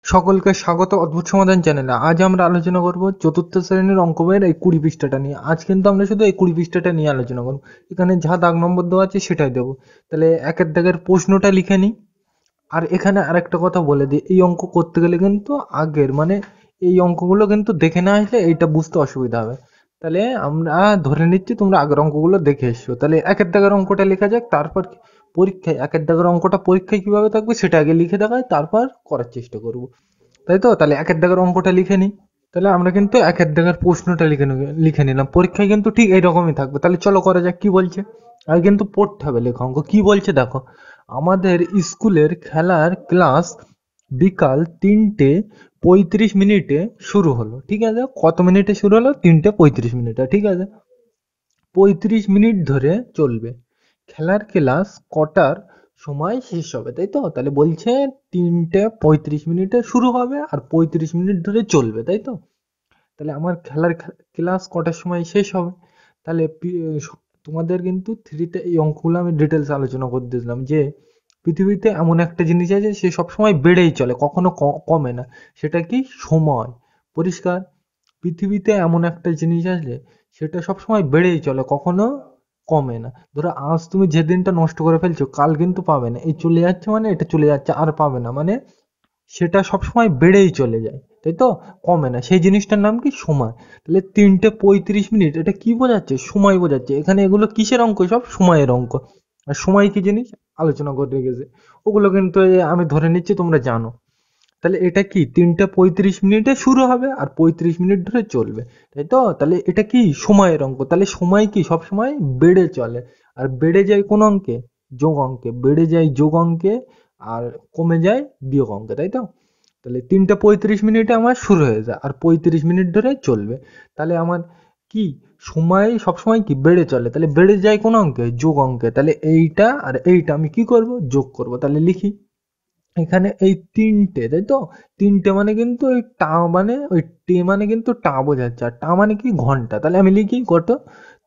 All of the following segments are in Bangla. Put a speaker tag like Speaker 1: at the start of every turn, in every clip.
Speaker 1: সকলকে স্বাগত অদ্ভুত সমাধান চ্যানেলে। আজ আমরা আলোচনা করব চতুর্থ শ্রেণীর অঙ্ক বইয়ের এই 20 পৃষ্ঠাটা নিয়ে। আজ কিন্তু আমরা শুধু এই 20 পৃষ্ঠাটা নিয়ে আলোচনা করব। এখানে যা দাগ নম্বর দেওয়া আছে সেটাই দেবো। তাহলে একের দাগের প্রশ্নটা লিখে নিই। আর এখানে আরেকটা কথা বলে দিই, এই অঙ্ক করতে গেলে কিন্তু আগের মানে এই অঙ্কগুলো কিন্তু দেখে না আসলে এইটা বুঝতে অসুবিধা হবে। তাহলে আমরা ধরে নিচ্ছি তোমরা আগের অঙ্কগুলো দেখে এসছো। তাহলে একের দাগের অঙ্কটা লেখা যাক, তারপর পরীক্ষায় একের দাগের অঙ্কটা পরীক্ষায় কিভাবে থাকবে সেটা আগে লিখে দেখায়, তারপর করার চেষ্টা করব। তাই তো? তাহলে একের দাগের অঙ্কটা লিখে নিই। তাহলে আমরা কিন্তু একের দাগের প্রশ্নটা লিখে নিলাম। পরীক্ষায় কিন্তু ঠিক এইরকমই থাকবে। তাহলে চলো করা যাক, কি বলছে। আর কিন্তু পড়তে হবে লেখা অঙ্ক। কি বলছে দেখো, আমাদের স্কুলের খেলার ক্লাস বিকাল 3:35 শুরু হলো। ঠিক আছে, কত মিনিটে শুরু হলো? 3:35। ঠিক আছে, 35 মিনিট ধরে চলবে। খেলার ক্লাস কটার সময় শেষ হবে? তাই তো? তাহলে বলছে 3:35 শুরু হবে আর 35 মিনিট ধরে চলবে, তাই তো? তাহলে আমার খেলার ক্লাস কটার সময় শেষ হবে? তাহলে তোমাদের কিন্তু থ্রিতে এই অঙ্কগুলো আমি ডিটেলস আলোচনা করে দিয়েছিলাম যে পৃথিবীতে এমন একটা জিনিস আছে, সে সবসময় বেড়েই চলে, কখনো কমে না। সেটা কি? সময়। পরিষ্কার? পৃথিবীতে এমন একটা জিনিস আছে, সেটা সবসময় বেড়েই চলে, কখনো কমে না। ধরো আজ তুমি যে দিনটা নষ্ট করে ফেলছো, কাল কিন্তু পাবে না। এই চলে যাচ্ছে মানে এটা চলে যাচ্ছে, আর পাবে না মানে সেটা সবসময় বেড়েই চলে যায়, তাই তো? কমে না। সেই জিনিসটার নাম কি? সময়। তাহলে 3:35, এটা কি বোঝাচ্ছে? সময় বোঝাচ্ছে। এখানে এগুলো কিসের অঙ্ক? সব সময়ের অঙ্ক। আর সময় কি জিনিস আলোচনা করে রেখেছে, ওগুলো কিন্তু আমি ধরে নিচ্ছি তোমরা জানো। তাহলে এটা কি? 3:35 শুরু হবে আর 35 মিনিট ধরে চলবে, তাই তো? তাহলে এটা কি? সময়ের অঙ্ক। তাহলে সময় কি? সব সময় বেড়ে চলে। আর বেড়ে যায় কোন অঙ্কে? যোগ অঙ্কে। বেড়ে যায় যোগ অঙ্কে আর কমে যায় বিয়োগ অঙ্কে, তাই তো? তাহলে 3:35 আমার শুরু হয়ে যায় আর 35 মিনিট ধরে চলবে। তাহলে আমার কি? সময় সবসময় কি? বেড়ে চলে। তাহলে বেড়ে যায় কোন অঙ্কে? যোগ অঙ্কে। তাহলে এইটা আর এইটা আমি কি করব? যোগ করব। তাহলে লিখি এখানে এই 3টে, তাই তো? 3টে মানে কিন্তু ওই টা মানে ওই টে মানে কিন্তু টা বোঝাচ্ছে, আর টা মানে কি? ঘন্টা। তাহলে আমি লিখি কত?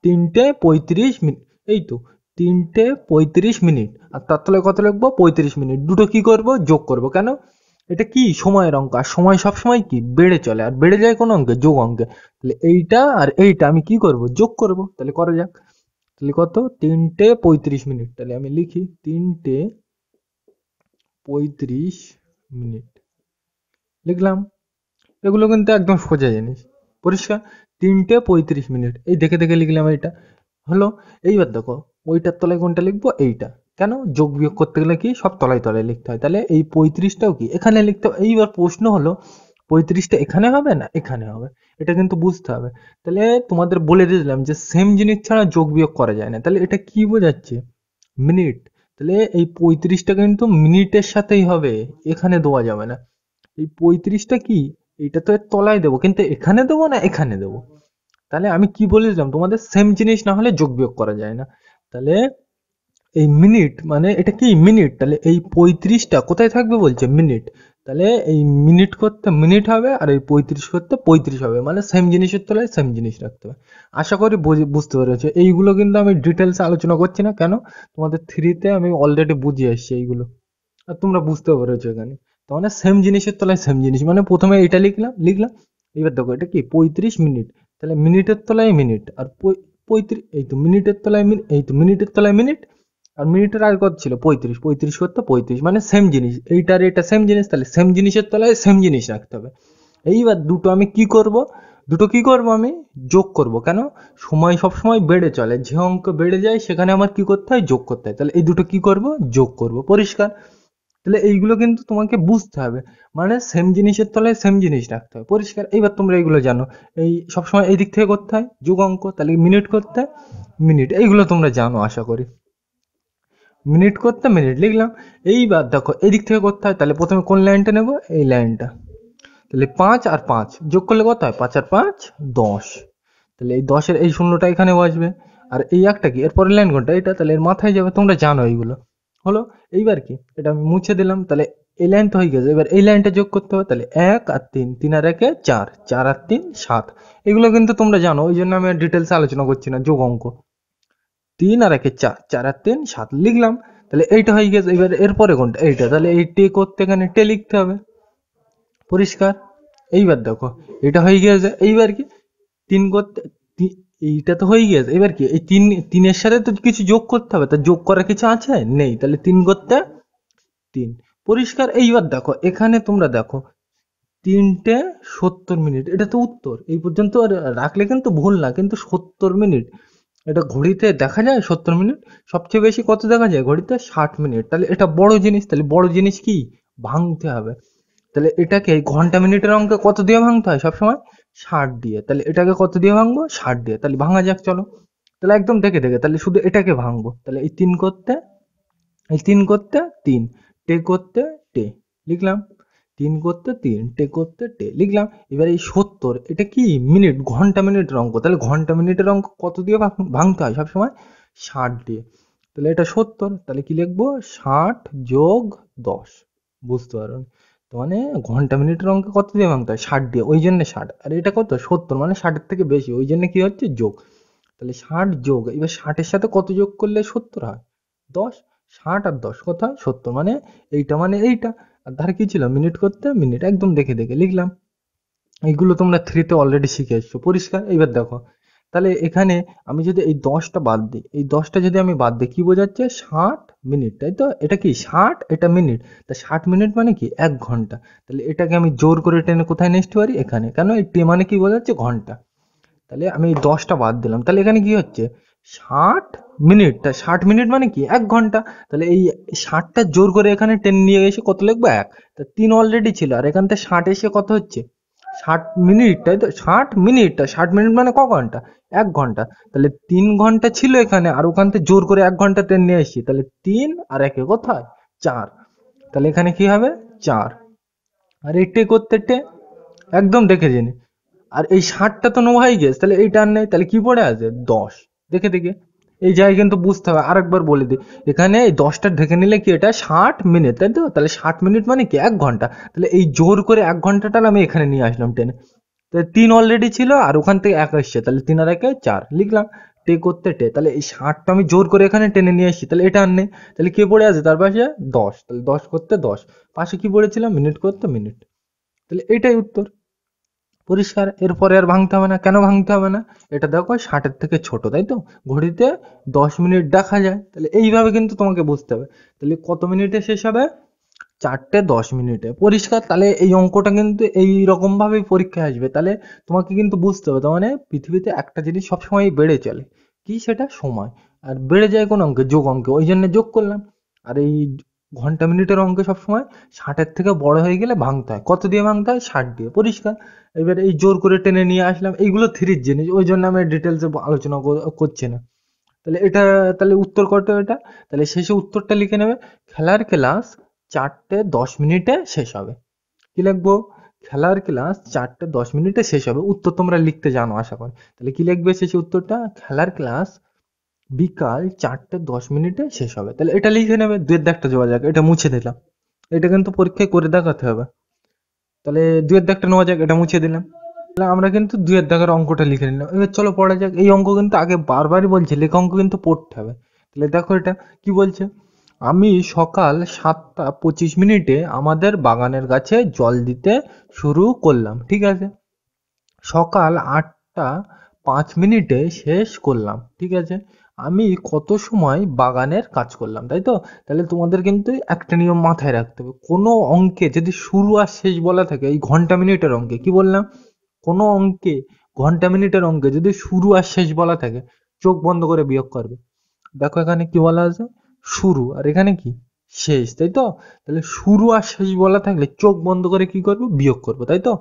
Speaker 1: 3:35। এই তো 3:35। আর তার তলায় কত লিখবো? 35 মিনিট। দুটো কি করব? যোগ করব। কেন? এটা কি? সময়ের অঙ্ক। আর সময় সবসময় কি? বেড়ে চলে। আর বেড়ে যায় কোন অঙ্কে? যোগ অঙ্কে। তাহলে এইটা আর এইটা আমি কি করব? যোগ করব। তাহলে করা যাক। তাহলে কত? 3:35। তাহলে আমি লিখি 3:35 লিখলাম। এগুলো কিন্তু একদম সোজা জিনিস। পরিষ্কার? 3:35, এই দেখে দেখে লিখলাম এইটা হলো। এইবার দেখো, ওইটার তলায় কোনটা লিখবো? এইটা। কেন? যোগ বিয়োগ করতে গেলে কি সব তলায় তলায় লিখতে হয়। তাহলে এই 35টাও কি এখানে লিখতে হবে। এইবার প্রশ্ন হলো, 35টা এখানে হবে না এখানে হবে? এটা কিন্তু বুঝতে হবে। তাহলে তোমাদের বলে দিলাম যে সেম জিনিস ছাড়া যোগ বিয়োগ করা যায় না। তাহলে এটা কি বোঝাচ্ছে? মিনিট। তাহলে এই 35টা কিন্তু মিনিটের সাথেই হবে, এখানে দেওয়া যাবে না। এই 35টা কি? এটা তো এর তলায় দেবো, কিন্তু এখানে দেবো না এখানে দেবো। তাহলে আমি কি বলেছিলাম তোমাদের? সেম জিনিস না হলে যোগ বিয়োগ করা যায় না। তাহলে এই মিনিট মানে এটা কি? মিনিট। তাহলে এই 35টা কোথায় থাকবে বলছে? মিনিট। তাহলে এই মিনিট করতে মিনিট হবে আর এই 35 করতে 35 হবে, মানে সেম জিনিসের তলায় সেম জিনিস রাখতে হবে। আশা করি বুঝতে পেরেছো। এইগুলো কিন্তু আমি ডিটেলস আলোচনা করছি না, কেন? তোমাদের থ্রিতে আমি অলরেডি বুঝিয়ে এসেছি এইগুলো, আর তোমরা বুঝতে পেরেছো এখানে। তার মানে সেম জিনিসের তলায় সেম জিনিস, মানে প্রথমে এটা লিখলাম। এবার দেখো এটা কি? 35 মিনিট। তাহলে মিনিটের তলায় মিনিট আর 35, এই তো মিনিটের তলায় এই তো মিনিটের তলায় মিনিট। আর মিনিটের আগে কত ছিল? 35। 35 করতে 35, মানে সেম জিনিস। এইটার এটা সেম জিনিস, তাহলে সেম জিনিসের তলায় সেম জিনিস রাখতে হবে। এইবার দুটো আমি কি করব? দুটো কি করব? আমি যোগ করব। কেন? সময় সব সময় বেড়ে চলে, যে অঙ্ক বেড়ে যায় সেখানে আমার কি করতে হয়? যোগ করতে হয়। তাহলে এই দুটো কি করব? যোগ করব। পরিষ্কার? তাহলে এইগুলো কিন্তু তোমাকে বুঝতে হবে, মানে সেম জিনিসের তলায় সেম জিনিস রাখতে হবে। পরিষ্কার? এইবার তোমরা এইগুলো জানো। এই সবসময় এই দিক থেকে করতে হয় যোগ অঙ্ক, তাহলে মিনিট করতে হয় মিনিট। এইগুলো তোমরা জানো আশা করি। মিনিট করতে মিনিট লিখলাম। এইবার দেখো এই দিক থেকে করতে হয়, তাহলে প্রথমে কোন লাইনটা নেব? এই লাইনটা। তাহলে 5 আর 5 যোগ করলে কত হয়? 5 আর 5 10। তাহলে এই 10-এর এই শূন্যটা এখানে বসবে। আর এই একটা কি? এরপরের লাইন কোনটা? এটা। তাহলে এর মাথায় যাবে। তোমরা জানো এইগুলো। হলো। এইবার কি? এটা আমি মুছে দিলাম। তাহলে এই লাইন তো হয়ে গেছে। এবার এই লাইনটা যোগ করতে হবে। তাহলে 1 আর 3, 3 আর 1 4, 4 আর 3 7। এগুলো কিন্তু তোমরা জানো, ওই জন্য আমি ডিটেলস আলোচনা করছি না। যোগ অঙ্ক। 3 আর 1 4, 4 আর 3 7 লিখলাম। তাহলে এইটা হয়ে গেছে। এবার এরপরে কোনটা? এইটা। তাহলে এই টে করতে এখানে টে লিখতে হবে। পরিষ্কার। এইবার দেখো এটা হয়ে গিয়েছে, এইবার কি তিন করতে এইটা তো হয়ে গিয়েছে, এবার কি এই তিনের সাথে তো কিছু যোগ করতে হবে, তা যোগ করার কিছু আছে নেই, তাহলে তিন করতে তিন। পরিষ্কার। এইবার দেখো এখানে তোমরা দেখো 3:70, এটা তো উত্তর। এই পর্যন্ত আর রাখলে কিন্তু ভুল না, কিন্তু 70 মিনিট এটা ঘড়িতে দেখা যায় 70 মিনিট। সবচেয়ে বেশি কত দেখা যায় ঘড়িতে? 60 মিনিট। তাহলে এটা বড় জিনিস, তাহলে বড় জিনিস কি ভাঙতে হবে। তাহলে এটাকে ঘন্টা মিনিটের অঙ্কে কত দিয়ে ভাঙতে হয় সবসময়? 60 দিয়ে। তাহলে এটাকে কত দিয়ে ভাঙবো? 60 দিয়ে। তাহলে ভাঙা যাক চলো। তাহলে একদম দেখে দেখে, তাহলে শুধু এটাকে ভাঙবো। তাহলে এই তিন করতে তিন, টে করতে টে লিখলাম। তিন করতে তিন, টে করতে টে লিখলাম। এবার এই 70, এটা কি মিনিট, ঘন্টা মিনিটের অঙ্ক। তাহলে ঘন্টা মিনিটের অঙ্ক কত দিয়ে ভাঙতে হয় সবসময়? 60 দিয়ে। তাহলে এটা 70, তাহলে কি লিখবো? 60 যোগ 10। বুঝতে পারো তো, মানে ঘন্টা মিনিটের অঙ্ক কত দিয়ে ভাঙতে হয়? 60 দিয়ে, ওই জন্য 60। আর এটা কত? 70, মানে 60-এর থেকে বেশি, ওই জন্য কি হচ্ছে? যোগ। তাহলে 60 যোগ, এবার 60-এর সাথে কত যোগ করলে 70 হয়? 10। 60 আর 10 কত হয়? 70। মানে এইটা, মানে এইটা। আর ধারে কি ছিল? মিনিট করতে মিনিট। একদম দেখে দেখে লিখলাম। এইগুলো তোমরা 3-তে অলরেডি শিখে এসছো। পরিষ্কার। এইবার দেখো তাহলে এখানে আমি যদি এই 10টা বাদ দিই, এই 10টা যদি আমি বাদ দিই, কি বোঝাচ্ছে? 60 মিনিট, তাই তো? এটা কি 60, এটা মিনিট। তা 60 মিনিট মানে কি 1 ঘন্টা। তাহলে এটাকে আমি জোর করে টেনে কোথায় নিয়ে আসতে পারি? এখানে। কেন? এই টে মানে কি বোঝাচ্ছে? ঘন্টা। তাহলে আমি এই 10টা বাদ দিলাম, তাহলে এখানে কি হচ্ছে? 60 মিনিট। তা 60 মিনিট মানে কি 1 ঘন্টা। তাহলে এই 60টা জোর করে এখানে টেনে নিয়ে এসে কত লিখবো? 1। তা 3 অলরেডি ছিল, আর এখান থেকে 60 এসে কত হচ্ছে? 60 মিনিট, তাই তো? 60 মিনিট, 60 মিনিট মানে ক ঘন্টা? 1 ঘন্টা। তাহলে 3 ঘন্টা ছিল এখানে, আর ওখান থেকে জোর করে 1 ঘন্টা টেনে নিয়ে এসেছি। তাহলে 3 আর 1 কোথায়? 4। তাহলে এখানে কি হবে? 4। আর এটে করতে টে, একদম দেখে জেনে। আর এই 60টা তো নেওয়া হয়ে গেছে, তাহলে এইটা আর নেই, তাহলে কি পড়ে আছে? 10। দেখে দেখে এই জায়গায় কিন্তু বুঝতে হবে। আরেকবার বলে দিই, এখানে এই 10টা ঢেকে নিলে কি এটা 60 মিনিট, তাই তো? তাহলে 60 মিনিট মানে কি 1 ঘন্টা। তাহলে এই জোর করে 1 ঘন্টাটা আমি এখানে নিয়ে আসলাম টেনে। তাহলে 3 অলরেডি ছিল, আর ওখান থেকে 1 আসছে, তাহলে 3 আর 1 4 লিখলাম। টে করতে টে, তাহলে এই 60টা আমি জোর করে এখানে টেনে নিয়ে আসছি, তাহলে এটা আর নেই। তাহলে কি পড়ে আছে তার পাশে? 10। তাহলে 10 করতে 10, পাশে কি পড়েছিলাম? মিনিট করতে মিনিট। তাহলে এটাই উত্তর। পরিষ্কার। এরপরে আর ভাঙতে হবে না। কেন ভাঙতে হবে না? এটা দেখো 60-এর থেকে ছোট, তাই তো? ঘড়িতে 10 মিনিট দেখা যায়। তাহলে এইভাবে কিন্তু তোমাকে বুঝতে হবে। তাহলে কত মিনিটে শেষ হবে? 4:10। পরিষ্কার। তাহলে এই অঙ্কটা কিন্তু এই রকম ভাবেই পরীক্ষায় আসবে। তাহলে তোমাকে কিন্তু বুঝতে হবে, তার মানে পৃথিবীতে একটা জিনিস সবসময় বেড়ে চলে, কি সেটা? সময়। আর বেড়ে যায় কোন অঙ্কে? যোগ অঙ্কে, ওই জন্য যোগ করলাম। আর এই ঘন্টা মিনিটের অঙ্কে সবসময় 60-এর থেকে বড় হয়ে গেলে ভাঙতে হয়। কত দিয়ে ভাঙতে হয়? 60 দিয়ে। পরিষ্কার। এবার এই জোর করে টেনে নিয়ে আসলাম, এইগুলো থ্রির জিনিস, ওই জন্য আমি ডিটেলসে আলোচনা করছি না। তাহলে এটা, তাহলে উত্তর কত এটা? তাহলে শেষে উত্তরটা লিখে নেবে। খেলার ক্লাস 4:10 শেষ হবে। কি লিখবো? খেলার ক্লাস 4:10 শেষ হবে। উত্তর তোমরা লিখতে জানো আশা করি। তাহলে কি লিখবে শেষে উত্তরটা? খেলার ক্লাস বিকাল 4:10 শেষ হবে। তাহলে এটা লিখে নেবে। দুয়ের দাগটা দেওয়া যাক, এটা মুছে দিলাম। এটা কিন্তু পরীক্ষায় করে দেখাতে হবে। তাহলে দুয়ের দাগটা নেওয়া যাক, এটা মুছে দিলাম। তাহলে আমরা কিন্তু দুয়ের দাগের অঙ্কটা লিখে নিলাম। এবার চলো পড়া যাক। এই অঙ্ক কিন্তু আগে বারবারই বলছি, লেখা অঙ্ক কিন্তু পড়তে হবে। তাহলে দেখো এটা কি বলছে। আমি সকাল 7:25 আমাদের বাগানের গাছে জল দিতে শুরু করলাম, ঠিক আছে? সকাল 8:05 শেষ করলাম, ঠিক আছে? আমি কত সময় বাগানের কাজ করলাম, তাই তো? তাহলে তোমাদের কিন্তু একটা নিয়ম মাথায় রাখতে হবে। কোনো অঙ্কে যদি শুরু আর শেষ বলা থাকে, এই ঘন্টা মিনিটের অঙ্কে কি বললাম? কোনো অঙ্কে, ঘন্টা মিনিটের অঙ্কে যদি শুরু আর শেষ বলা থাকে, চোখ বন্ধ করে বিয়োগ করবে। দেখো এখানে কি বলা আছে? শুরু, আর এখানে কি? শেষ, তাই তো? তাহলে শুরু আর শেষ বলা থাকলে চোখ বন্ধ করে কি করবো? বিয়োগ করবো, তাই তো?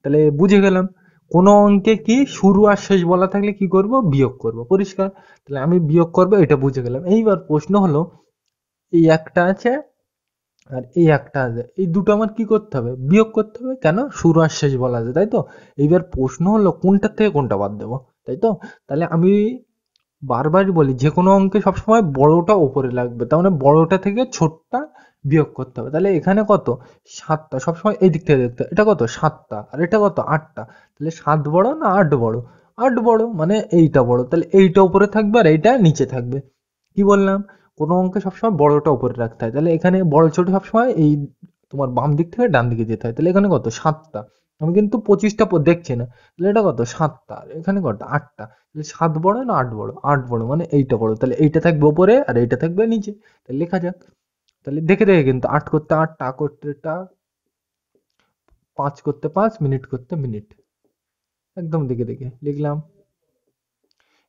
Speaker 1: তাহলে বুঝে গেলাম কোন অঙ্কে কি শুরু আর শেষ বলা থাকলে কি করব? বিয়োগ করব। পরিষ্কার। তাহলে আমি বিয়োগ করব, এটা বুঝে গেলাম। এইবার প্রশ্ন হলো, এই একটা আছে আর এই একটা আছে, এই দুটো আমার কি করতে হবে? বিয়োগ করতে হবে। কেন? শুরু আর শেষ বলা আছে, তাই তো? এইবার প্রশ্ন হলো কোনটার থেকে কোনটা বাদ দেবো, তাই তো? তাহলে আমি বারবারই বলি, যে কোনো অঙ্কে সবসময় বড়টা উপরে লাগবে, তার মানে বড়টা থেকে ছোটটা বিয়োগ করতে হবে। তাহলে এখানে কত? 7টা। সবসময় এই দিক থেকে দেখতে হবে। এটা কত? 7টা। আর এটা কত? 8টা। তাহলে 7 বড় না 8 বড়? 8 বড়, মানে এইটা বড়। তাহলে এইটা উপরে থাকবে আর এইটা নিচে থাকবে। কি বললাম? কোনো অঙ্কে সবসময় বড়টা উপরে রাখতে হয়। তাহলে এখানে বড় ছোট সবসময় এই তোমার বাম দিক থেকে ডান দিকে যেতে হয়। তাহলে এখানে কত 7টা, আমি কিন্তু 25টা দেখছি না, তাহলে এটা কত 7টা, আর এখানে কত 8টা। তাহলে 7 বড় না 8 বড়? 8 বড়, মানে এইটা বড়, তাহলে এইটা থাকবে উপরে আর এইটা থাকবে নিচে। তাহলে লেখা যাক। তাহলে দেখে দেখে কিন্তু 8 করতে 8, টা করতে টা, 5 করতে 5, মিনিট করতে মিনিট, একদম দেখে দেখে লিখলাম,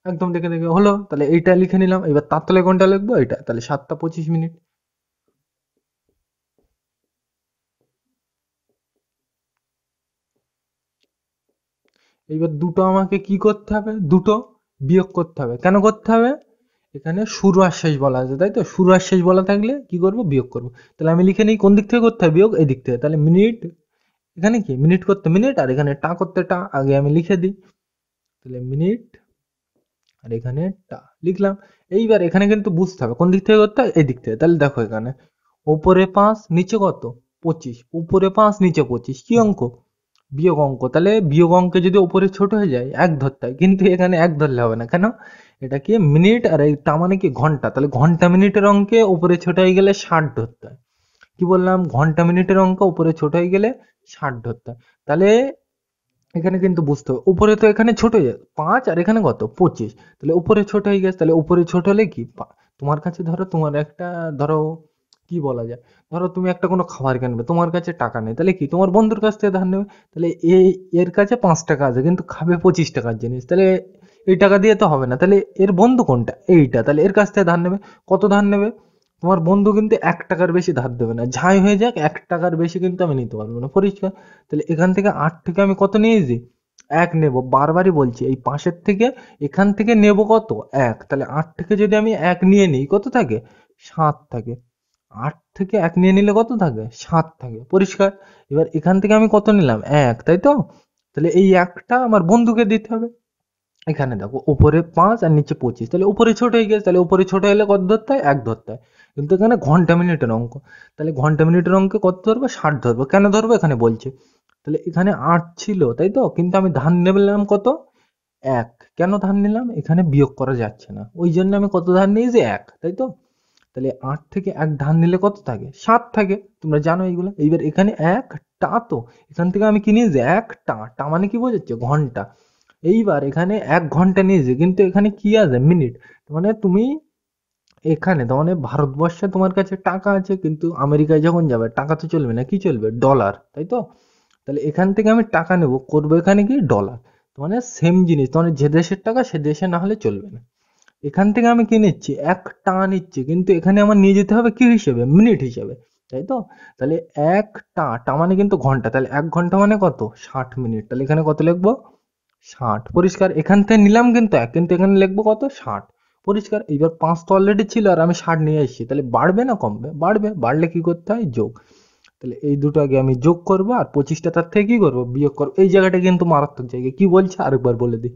Speaker 1: একদম দেখে দেখে হলো। তাহলে এইটা লিখে নিলাম। এবার তার তলে কোনটা লিখবো? এটা। তাহলে 7টা 25 মিনিট। এইবার দুটো আমাকে কি করতে হবে? দুটো বিয়োগ করতে হবে। কেন করতে হবে? এখানে শুরু আর শেষ বলা আছে, তাই তো? শুরু আর শেষ বলা থাকলে কি করব? বিয়োগ করব। তাহলে আমি লিখে নিই কোন দিক থেকে করতে হবে বিয়োগ? এই দিক থেকে। তাহলে মিনিট, এখানে কি মিনিট করতে মিনিট, আর এখানে টা করতে টা, আগে আমি লিখে দিই। তাহলে মিনিট, আর এখানে টা লিখলাম। এইবার এখানে কিন্তু বুঝতে হবে কোন দিক থেকে করতে হয়, এই দিক থেকে। তাহলে দেখো এখানে উপরে 5 নিচে কত? 25। উপরে 5 নিচে 25, কি অঙ্ক? বিয়োগ অঙ্ক। তাহলে বিয়োগ অঙ্কে যদি উপরে ছোট হয়ে যায় এক ধরতে হয়, কিন্তু এখানে এক ধরলে হবে না। কেন? এটা কি মিনিট, আর এইটা মানে কি ঘন্টা। তাহলে ঘন্টা মিনিটের অঙ্কে উপরে ছোট হয়ে গেলে 60 ধরতে হয়। কি বললাম? ঘন্টা মিনিটের অঙ্ক উপরে ছোট হয়ে গেলে 60 ধরতে হয়। তাহলে এখানে কিন্তু বুঝতে হবে, উপরে তো এখানে ছোট হয়ে যায় 5, আর এখানে কত 25, তাহলে উপরে ছোট হয়ে গেছে। তাহলে উপরে ছোট হলে কি তোমার কাছে ধরো, তোমার একটা ধরো কি বলা যায়, ধরো তুমি একটা কোনো খাবার কিনবে, তোমার কাছে টাকা নেই, তাহলে কি তোমার বন্ধুর কাছ থেকে ধার নেবে। তাহলে এই এর কাছে 5 টাকা আছে কিন্তু খাবে 25 টাকার জিনিস, তাহলে এই টাকা দিয়ে তো হবে না। তাহলে এর বন্ধু কোনটা? এইটা। তাহলে এর কাছ থেকে ধার নেবে। কত ধার নেবে? তোমার বন্ধু কিন্তু 1 টাকার বেশি ধার দেবে না, যাই হয়ে যাক 1 টাকার বেশি কিন্তু আমি নিতে পারবো না, পরিষ্কার। তাহলে এখান থেকে 8 থেকে আমি কত নিয়েছি? 1 নেব। বারবারই বলছি, এই পাশের থেকে এখান থেকে নেব কত? 1। তাহলে 8 থেকে যদি আমি 1 নিয়ে নিই কত থাকে? 7 থাকে। 8 থেকে 1 নিয়ে নিলে কত থাকে? 7 থাকে, পরিষ্কার। এবার এখান থেকে আমি কত নিলাম? 1, তাই তো? তাহলে এই 1টা আমার বন্ধুকে দিতে হবে। এখানে দেখো উপরে 5 আর নিচে 25, তাহলে উপরে ছোট হয়ে গেছে। তাহলে উপরে ছোট হলে কত ধরতে হয়? 1 ধরতে হয়। কিন্তু এখানে ঘন্টা মিনিটের অঙ্ক, তাহলে ঘন্টা মিনিটের অঙ্কে কত ধরবো? 60 ধরবো। কেন ধরবো? এখানে বলছে। তাহলে এখানে 8 ছিল, তাই তো? কিন্তু আমি ধার নিলাম কত? 1। কেন ধার নিলাম? এখানে বিয়োগ করা যাচ্ছে না, ওই জন্য আমি কত ধার নিয়েছি? 1, তাই তো? তাহলে 8 থেকে 1 ধার নিলে কত থাকে? 7 থাকে, তোমরা জানো এইগুলো। এইবার এখানে 1 টা, তো এখান থেকে আমি কি নিয়েছি? 1 টা। টা মানে কি বোঝাচ্ছে? ঘন্টা। এইবার এখানে 1 ঘন্টা নিয়েছে, কিন্তু এখানে কি আছে? মিনিট। মানে তুমি এখানে তার মানে ভারতবর্ষে তোমার কাছে টাকা আছে, কিন্তু আমেরিকায় যখন যাবে টাকা তো চলবে না, কি চলবে? ডলার, তাই তো? তাহলে এখান থেকে আমি টাকা নেব, করবো এখানে কি? ডলার। মানে সেম জিনিস, মানে যে দেশের টাকা সে দেশে না হলে চলবে না। এখান থেকে আমি কি নিচ্ছি? 1 টাকা নিচ্ছি, কিন্তু এখানে আমার নিয়ে যেতে হবে কি হিসেবে? মিনিট হিসেবে, তাই তো? তাহলে 1 টা, টা মানে কিন্তু ঘন্টা। তাহলে 1 ঘন্টা মানে কত? 60 মিনিট। তাহলে এখানে কত লিখবো? 60, পরিষ্কার। এখান থেকে নিলাম কিন্তু 1, কিন্তু এখানে লিখবো কত? 60, পরিষ্কার। এইবার 5 তো অলরেডি ছিল, আর আমি 60 নিয়ে এসেছি, তাহলে বাড়বে না কমবে? বাড়বে। বাড়লে কি করতে হয়? যোগ। তাহলে এই দুটো আগে আমি যোগ করবো, আর 25টা তার থেকে কি করবো? বিয়োগ করবো। এই জায়গাটা কিন্তু মারাত্মক জায়গা। কি বলছে আরেকবার বলে দিই।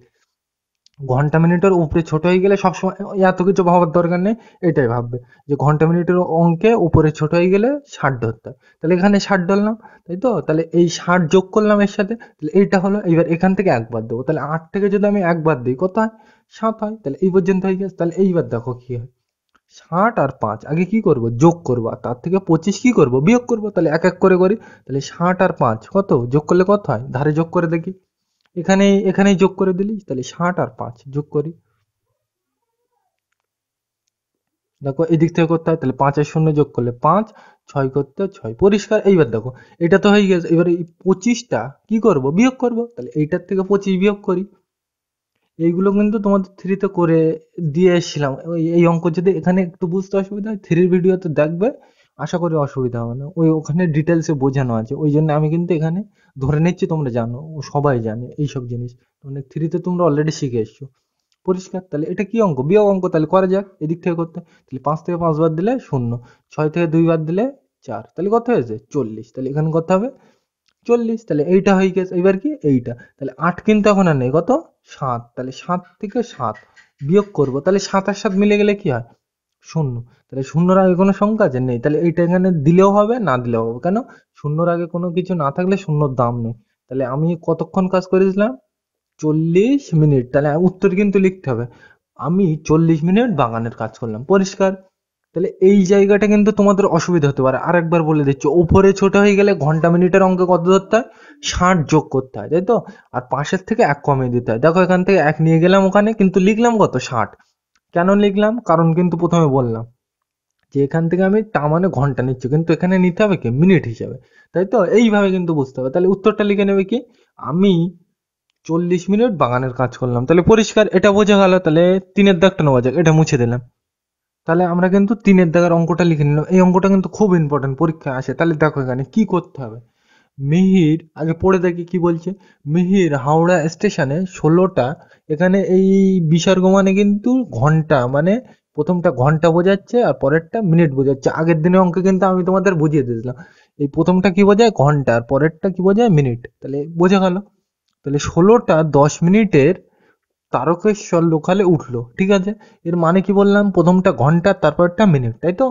Speaker 1: ঘন্টা মিনিটের উপরে ছোট হয়ে গেলে সবসময় এত কিছু ভাবার দরকার নেই, এটাই ভাববে যে ঘন্টা মিনিটের অঙ্কে উপরে ছোট হয়ে গেলে 60 ধরতে হয়। তাহলে এখানে 60 ধরলাম, তাই তো? তাহলে এই 60 যোগ করলাম এর সাথে, তাহলে এইটা হলো। এইবার এখান থেকে একবার দেবো, তাহলে 8 থেকে যদি আমি একবার দিই কত হয়? 7 হয়। তাহলে এই পর্যন্ত হয়ে গেছে। তাহলে এইবার দেখো কি হয়। 60 আর 5 আগে কি করব? যোগ করবো, আর তার থেকে 25 কি করব? বিয়োগ করবো। তাহলে এক এক করে করি। তাহলে 60 আর 5 কত? যোগ করলে কত হয়? ধারে যোগ করে দেখি। এখানেই যোগ করে দিলি। তাহলে 60 আর 5 যোগ করি। দেখো এদিক থেকে করতে হয়। তাহলে 5 আর 0 যোগ করলে 5, 6 করতে 6, পরিষ্কার। এইবার দেখো এটা তো হয়ে গেছে। এবার এই 25টা কি করব? বিয়োগ করব। তাহলে এইটার থেকে 25 বিয়োগ করি। এইগুলো কিন্তু তোমাদের থ্রিতে করে দিয়ে এসেছিলাম। এই অঙ্ক যদি এখানে একটু বুঝতে অসুবিধা হয়, থ্রির ভিডিওতে দেখবে, আশা করি অসুবিধা হবে না। ওখানে ডিটেলসে বোঝানো আছে, ওই জন্য আমি কিন্তু এখানে ধরে নিচ্ছি তোমরা জানো, সবাই জানে এইসব জিনিস। মানে থ্রিতে তোমরা অলরেডি শিখে এসছো, পরিষ্কার। তাহলে এটা কি অঙ্ক? বিয়োগ অঙ্ক। তাহলে করা যাক এদিক থেকে করতে। তাহলে 5 থেকে 5 বাদ দিলে 0, 6 থেকে 2 বাদ দিলে 4, তাহলে কত হয়েছে? 40। তাহলে এখানে কত হবে? 40। তাহলে এইটা হয়ে গেছে। এবার কি? এইটা। তাহলে 8 কিন্তু এখন আর নেই, কত? 7। তাহলে 7 থেকে 7 বিয়োগ করব। তাহলে 7 আর 7 মিলে গেলে কি হয়? 0। তাহলে শূন্যর আগে কোনো সংখ্যা আছে? নেই। তাহলে এইটা এখানে দিলেও হবে, না দিলেও হবে। কেন? শূন্যর আগে কোনো কিছু না থাকলে শূন্যর দাম নেই। তাহলে আমি কতক্ষণ কাজ করেছিলাম? 40 মিনিট। তাহলে উত্তর কিন্তু লিখতে হবে, আমি 40 মিনিট বাগানের কাজ করলাম, পরিষ্কার। তাহলে এই জায়গাটা কিন্তু তোমাদের অসুবিধা হতে পারে। আরেকবার বলে দিচ্ছি, উপরে ছোট হয়ে গেলে ঘন্টা মিনিটের অঙ্কে কত ধরতে হয়, 60 যোগ করতে হয়, তাই তো? আর পাশের থেকে 1 কমিয়ে দিতে হয়। দেখো এখান থেকে 1 নিয়ে গেলাম ওখানে, কিন্তু লিখলাম কত, 60। কেন লিখলাম, কারণ কিন্তু প্রথমে বললাম যে এখান থেকে আমি মানে ঘন্টা নিচ্ছি, কিন্তু এখানে নিতে হবে কি, মিনিট হিসাবে, তাই তো? এইভাবে কিন্তু বুঝতে হবে। তাহলে উত্তরটা লিখে নেবে কি, আমি 40 মিনিট বাগানের কাজ করলাম। তাহলে পরিষ্কার, এটা বোঝা গেল। তাহলে 3-এর দাগটা নেওয়া যাক, এটা মুছে দিলাম। তাহলে আমরা কিন্তু 3-এর দাগের অঙ্কটা লিখে নিলাম। এই অঙ্কটা কিন্তু খুব ইম্পর্টেন্ট, পরীক্ষায় আসে। তাহলে দেখো এখানে কি করতে হবে। মিহির, আগে পড়ে দেখি কি বলছে। মিহির হাওড়া স্টেশনে 16টা, এখানে এই বিসর্গ মানে কিন্তু ঘন্টা, মানে প্রথমটা ঘন্টা বোঝাচ্ছে আর পরেরটা মিনিট বোঝাচ্ছে। আগের দিনের অঙ্কে কিন্তু আমি তোমাদের বুঝিয়ে দিয়েছিলাম, এই প্রথমটা কি বোঝায়, ঘন্টা, আর পরেরটা কি বোঝায়, মিনিট। তাহলে বোঝা গেল। তাহলে 16টা 10 মিনিটের তারকেশ্বর লোকালে উঠলো, ঠিক আছে? এর মানে কি বললাম, প্রথমটা ঘন্টা, তারপরটা মিনিট, তাই তো?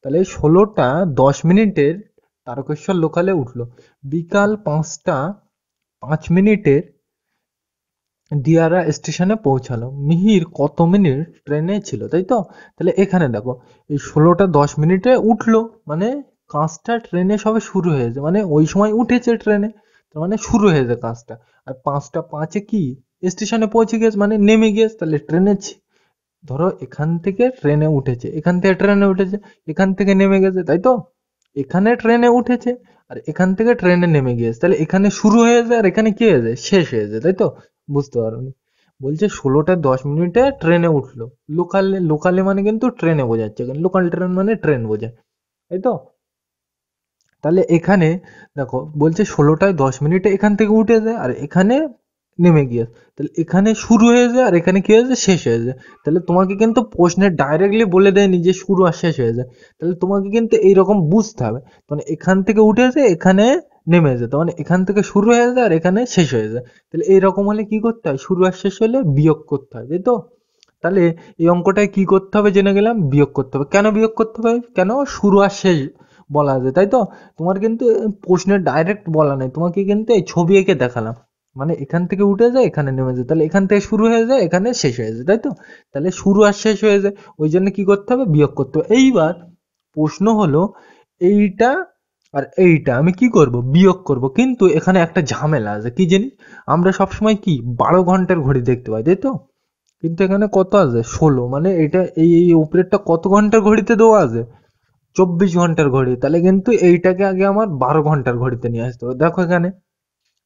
Speaker 1: তাহলে 16টা 10 মিনিটের তারকেশ্বর লোকালে উঠলো। বিকাল 5টা 5 মিনিটের দিয়ারা স্টেশনে পৌঁছালো। মিহির কত মিনিট ট্রেনে ছিল, তাই তো? তাহলে এখানে দেখো, এই 16টা 10 মিনিটে উঠলো, মানে কাজটা ট্রেনে সবে শুরু হয়েছে, মানে ওই সময় উঠেছে ট্রেনে, তার মানে শুরু হয়েছে কাজটা। আর 5টা 5-এ কি স্টেশনে পৌঁছে গেছে, মানে নেমে গিয়েছে। তাহলে ট্রেনে ধরো এখান থেকে ট্রেনে উঠেছে, এখান থেকে ট্রেনে উঠেছে, এখান থেকে নেমে গেছে, তাই তো? এখানে ট্রেনে উঠেছে আর এখান থেকে ট্রেনে নেমে গিয়েছে। তাহলে এখানে শুরু হয়েছে আর এখানে কি হয়েছে, শেষ হয়েছে, তাই তো? বুঝতে পারোনি? বলছে 16টা 10 মিনিটে ট্রেনে উঠলো। লোকালে, লোকালে মানে কিন্তু ট্রেনে বোঝাচ্ছে, লোকাল ট্রেন মানে ট্রেন বোঝায়, তাই তো? তাহলে এখানে দেখো বলছে 16টায় 10 মিনিটে এখান থেকে উঠে যায় আর এখানে নেমে গিয়ে, তাহলে এখানে শুরু হয়ে যায় আর এখানে কি হয়েছে, শেষ হয়ে যায়। তাহলে তোমাকে কিন্তু প্রশ্নে ডাইরেক্টলি বলে দেয়নি যে শুরু আর শেষ হয়ে যায়। তাহলে তোমাকে কিন্তু এইরকম বুঝতে হবে, মানে এখান থেকে উঠে যায় এখানে নেমে যেত, মানে এখান থেকে শুরু হয়ে যায় আর এখানে শেষ হয়ে যায়। তাহলে এইরকম হলে কি করতে হয়, শুরু আর শেষ হলে বিয়োগ করতে হয়, তাই তো? তাহলে এই অঙ্কটায় কি করতে হবে জেনে গেলাম, বিয়োগ করতে হবে। কেন বিয়োগ করতে হবে, কেন, শুরু আর শেষ বলা আছে, তাই তো? তোমার কিন্তু প্রশ্নের ডাইরেক্ট বলা নেই, তোমাকে কিন্তু এই ছবি এঁকে দেখালাম, মানে এখান থেকে উঠে যায় এখানে নেমে যায়, তাহলে এখান থেকে শুরু হয়ে যায় এখানে শেষ হয়ে যায়, তাই তো? তাহলে শুরু আর শেষ হয়ে যায়, ওই জন্য কি করতে হবে, বিয়োগ করতে হবে। এইবার প্রশ্ন হলো, এইটা আর এইটা আমি কি করব, বিয়োগ করব, কিন্তু এখানে একটা ঝামেলা আছে, কি জানি, আমরা সবসময় কি 12 ঘন্টার ঘড়ি দেখতে পাই, তাই তো? কিন্তু এখানে কত আছে, 16, মানে এটা এই উপরেরটা কত ঘন্টার ঘড়িতে দেওয়া আছে, 24 ঘন্টার ঘড়ি। তাহলে কিন্তু এইটাকে আগে আমার 12 ঘন্টার ঘড়িতে নিয়ে আসতে হবে। দেখো এখানে